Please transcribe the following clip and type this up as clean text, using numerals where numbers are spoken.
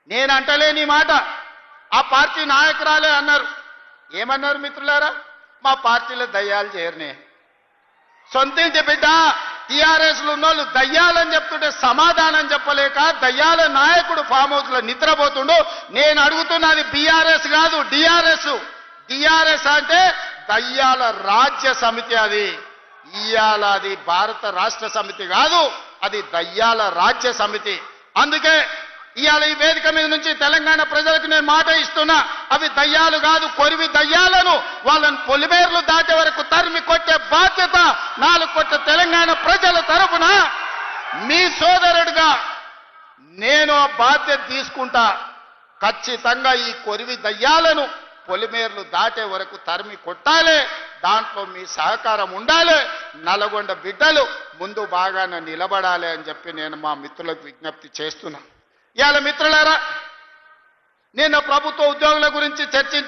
నేను అంటలేని మాట ఆ పార్టీ నాయకురాలే అన్నారు. ఏమన్నారు మిత్రులారా? మా పార్టీలో దయ్యాలు చేరనే. సొంతింటి బిడ్డ టీఆర్ఎస్లు ఉన్నోళ్ళు దయ్యాలని చెప్తుంటే సమాధానం చెప్పలేక దయ్యాల నాయకుడు ఫామ్ హౌస్ లో నిద్రపోతుండు. నేను అడుగుతున్నది బీఆర్ఎస్ కాదు, డిఆర్ఎస్. డిఆర్ఎస్ అంటే దయ్యాల రాజ్య సమితి. అది ఇయాల అది భారత రాష్ట్ర సమితి కాదు, అది దయ్యాల రాజ్య సమితి. అందుకే ఇవాళ ఈ వేదిక మీద నుంచి తెలంగాణ ప్రజలకు నేను మాట ఇస్తున్నా, అవి దయ్యాలు కాదు, కొరివి దయ్యాలను వాళ్ళని పొలిమేర్లు దాటే వరకు తరిమి కొట్టే బాధ్యత 4 కోట్ల తెలంగాణ ప్రజల తరఫున మీ సోదరుడిగా నేను ఆ బాధ్యత తీసుకుంటా. ఖచ్చితంగా ఈ కొరివి దయ్యాలను పొలిమేర్లు దాటే వరకు తరిమి కొట్టాలి. దాంట్లో మీ సహకారం ఉండాలి. నల్గొండ బిడ్డలు ముందు బాగానే నిలబడాలి అని చెప్పి నేను మా మిత్రులకు విజ్ఞప్తి చేస్తున్నా. ఇవాళ మిత్రులారా, నేను ప్రభుత్వ ఉద్యోగుల గురించి చర్చించి